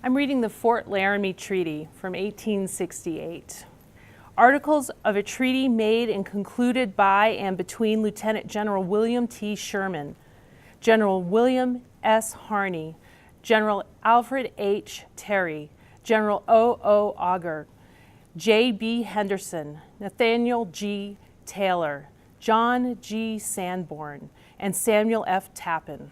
I'm reading the Fort Laramie Treaty from 1868. Articles of a treaty made and concluded by and between Lieutenant General William T. Sherman, General William S. Harney, General Alfred H. Terry, General O. Augur, J. B. Henderson, Nathaniel G. Taylor, John G. Sanborn, and Samuel F. Tappan.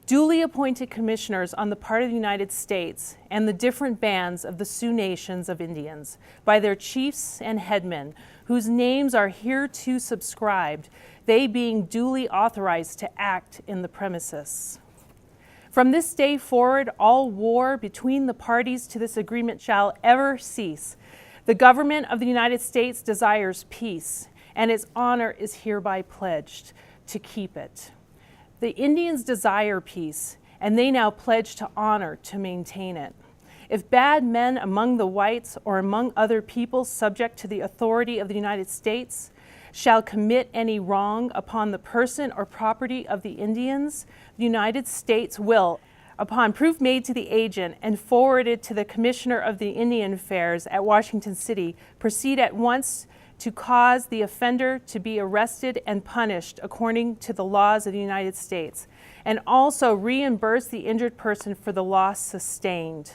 Duly appointed commissioners on the part of the United States and the different bands of the Sioux Nations of Indians by their chiefs and headmen, whose names are hereto subscribed, they being duly authorized to act in the premises. From this day forward, all war between the parties to this agreement shall ever cease. The government of the United States desires peace, and its honor is hereby pledged to keep it. The Indians desire peace, and they now pledge to honor to maintain it. If bad men among the whites or among other peoples subject to the authority of the United States shall commit any wrong upon the person or property of the Indians, the United States will, upon proof made to the agent and forwarded to the Commissioner of the Indian Affairs at Washington City, proceed at once to cause the offender to be arrested and punished according to the laws of the United States, and also reimburse the injured person for the loss sustained.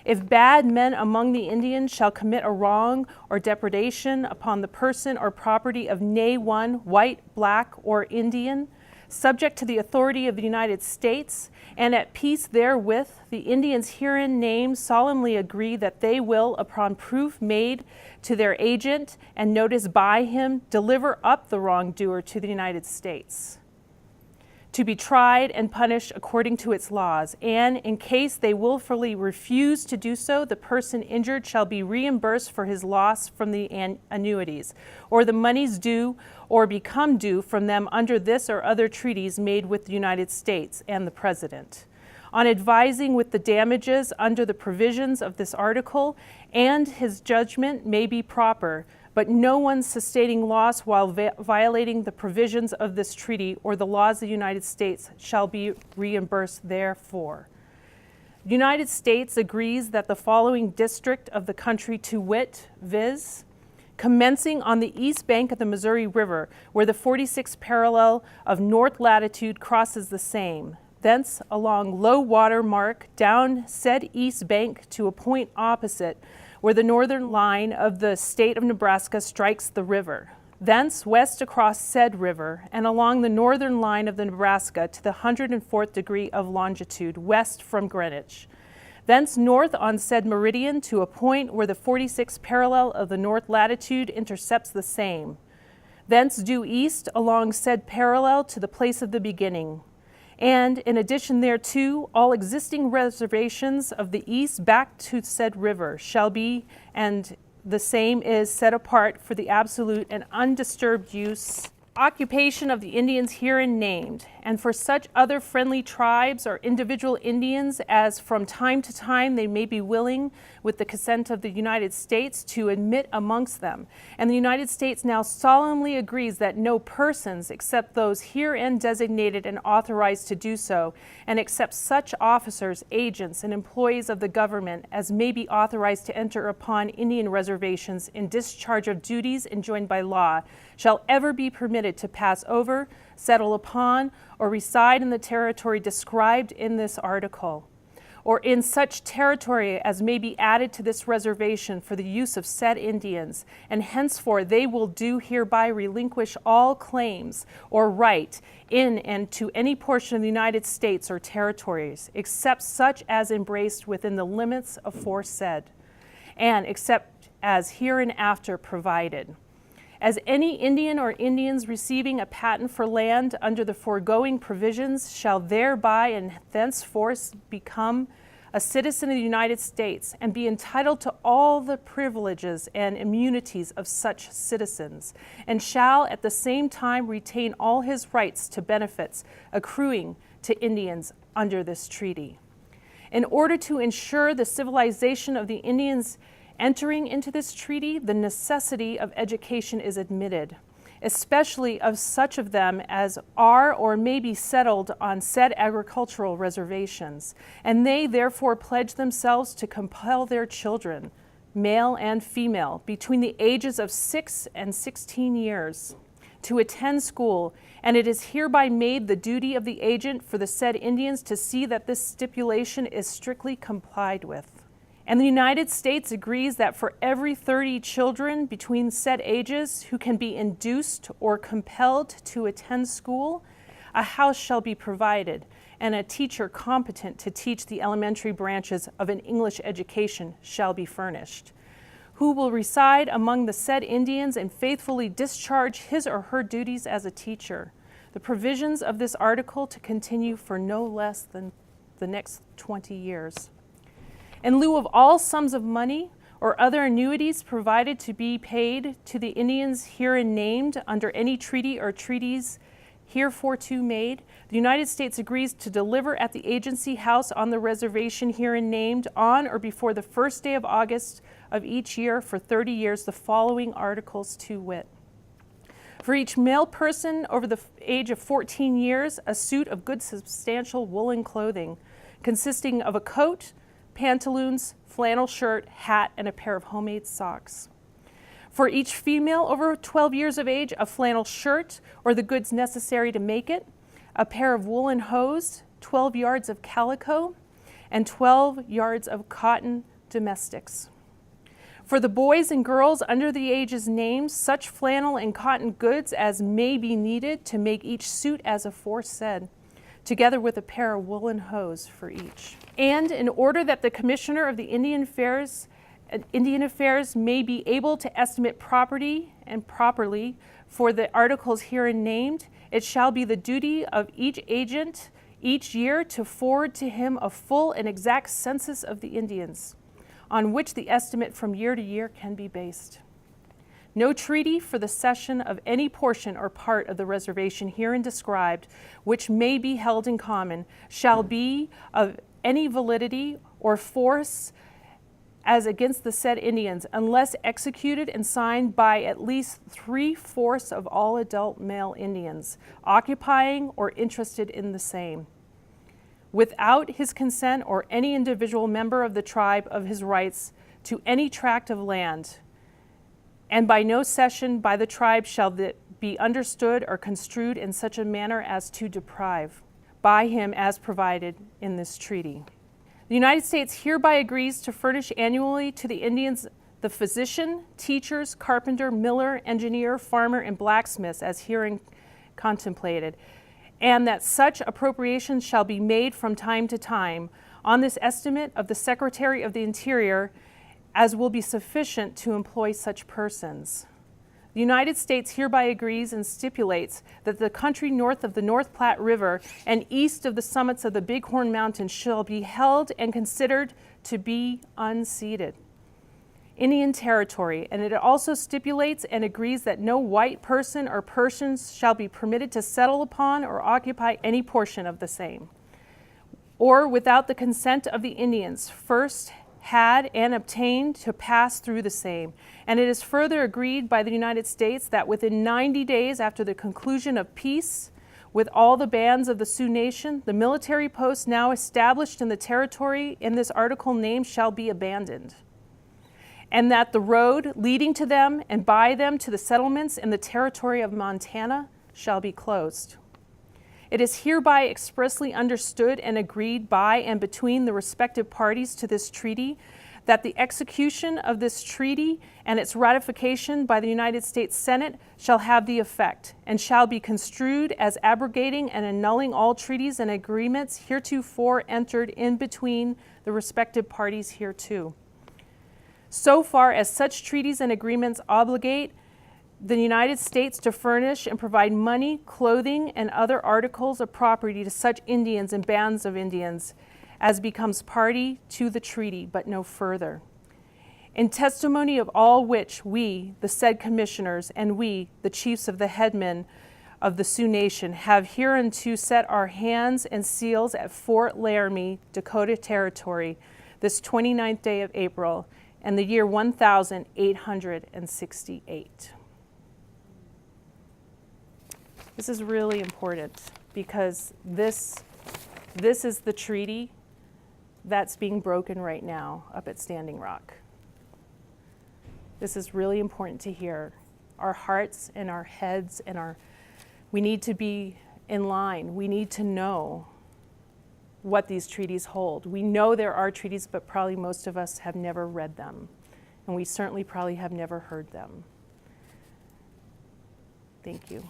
If bad men among the Indians shall commit a wrong or depredation upon the person or property of nay one, white, black, or Indian, subject to the authority of the United States, and at peace therewith, the Indians herein named solemnly agree that they will, upon proof made to their agent and notice by him, deliver up the wrongdoer to the United States, to be tried and punished according to its laws, and in case they willfully refuse to do so, the person injured shall be reimbursed for his loss from the annuities, or the monies due or become due from them under this or other treaties made with the United States and the President. On advising with the damages under the provisions of this article, and his judgment may be proper, but no one sustaining loss while violating the provisions of this treaty or the laws of the United States shall be reimbursed therefor. The United States agrees that the following district of the country, to wit, viz., commencing on the east bank of the Missouri River, where the 46th parallel of north latitude crosses the same, thence along low water mark down said east bank to a point opposite where the northern line of the state of Nebraska strikes the river. Thence west across said river and along the northern line of the Nebraska to the 104th degree of longitude west from Greenwich. Thence north on said meridian to a point where the 46th parallel of the north latitude intercepts the same. Thence due east along said parallel to the place of the beginning. And in addition thereto, all existing reservations of the east back to said river shall be, and the same is set apart for the absolute and undisturbed use, occupation of the Indians herein named, and for such other friendly tribes or individual Indians as from time to time they may be willing, with the consent of the United States, to admit amongst them. And the United States now solemnly agrees that no persons except those herein designated and authorized to do so, and except such officers, agents, and employees of the government as may be authorized to enter upon Indian reservations in discharge of duties enjoined by law, shall ever be permitted to pass over, settle upon, or reside in the territory described in this article, or in such territory as may be added to this reservation for the use of said Indians, and henceforth they will do hereby relinquish all claims or right in and to any portion of the United States or territories, except such as embraced within the limits aforesaid, and except as hereinafter provided. As any Indian or Indians receiving a patent for land under the foregoing provisions shall thereby and thenceforth become a citizen of the United States and be entitled to all the privileges and immunities of such citizens, and shall at the same time retain all his rights to benefits accruing to Indians under this treaty. In order to ensure the civilization of the Indians entering into this treaty, the necessity of education is admitted, especially of such of them as are or may be settled on said agricultural reservations, and they therefore pledge themselves to compel their children, male and female, between the ages of 6 and 16 years, to attend school, and it is hereby made the duty of the agent for the said Indians to see that this stipulation is strictly complied with. And the United States agrees that for every 30 children between said ages who can be induced or compelled to attend school, a house shall be provided, and a teacher competent to teach the elementary branches of an English education shall be furnished, who will reside among the said Indians and faithfully discharge his or her duties as a teacher. The provisions of this article to continue for no less than the next 20 years. In lieu of all sums of money or other annuities provided to be paid to the Indians herein named under any treaty or treaties hereforto made, the United States agrees to deliver at the agency house on the reservation herein named on or before the first day of August of each year for 30 years the following articles to wit. For each male person over the age of 14 years, a suit of good substantial woolen clothing, consisting of a coat, pantaloons, flannel shirt, hat, and a pair of homemade socks. For each female over 12 years of age, a flannel shirt or the goods necessary to make it, a pair of woolen hose, 12 yards of calico, and 12 yards of cotton domestics. For the boys and girls under the ages named, such flannel and cotton goods as may be needed to make each suit as aforesaid, together with a pair of woolen hose for each. And in order that the Commissioner of the Indian Affairs may be able to estimate property and properly for the articles herein named, it shall be the duty of each agent each year to forward to him a full and exact census of the Indians, on which the estimate from year to year can be based. No treaty for the cession of any portion or part of the reservation herein described, which may be held in common, shall be of any validity or force as against the said Indians, unless executed and signed by at least 3/4 of all adult male Indians, occupying or interested in the same, without his consent or any individual member of the tribe of his rights to any tract of land, and by no cession by the tribe shall be understood or construed in such a manner as to deprive by him as provided in this treaty. The United States hereby agrees to furnish annually to the Indians the physician, teachers, carpenter, miller, engineer, farmer, and blacksmiths as herein contemplated, and that such appropriations shall be made from time to time on this estimate of the Secretary of the Interior as will be sufficient to employ such persons. The United States hereby agrees and stipulates that the country north of the North Platte River and east of the summits of the Bighorn Mountains shall be held and considered to be unceded Indian territory, and it also stipulates and agrees that no white person or persons shall be permitted to settle upon or occupy any portion of the same, or without the consent of the Indians first had and obtained to pass through the same. And it is further agreed by the United States that within 90 days after the conclusion of peace with all the bands of the Sioux Nation, the military posts now established in the territory in this article named shall be abandoned, and that the road leading to them and by them to the settlements in the territory of Montana shall be closed. It is hereby expressly understood and agreed by and between the respective parties to this treaty that the execution of this treaty and its ratification by the United States Senate shall have the effect and shall be construed as abrogating and annulling all treaties and agreements heretofore entered in between the respective parties hereto, so far as such treaties and agreements obligate the United States to furnish and provide money, clothing, and other articles of property to such Indians and bands of Indians as becomes party to the treaty, but no further. In testimony of all which we, the said commissioners, and we, the chiefs of the headmen of the Sioux Nation, have hereunto set our hands and seals at Fort Laramie, Dakota Territory, this 29th day of April, and the year 1868. This is really important because this is the treaty that's being broken right now up at Standing Rock. This is really important to hear. Our hearts and our heads and we need to be in line. We need to know what these treaties hold. We know there are treaties, but probably most of us have never read them. And we certainly probably have never heard them. Thank you.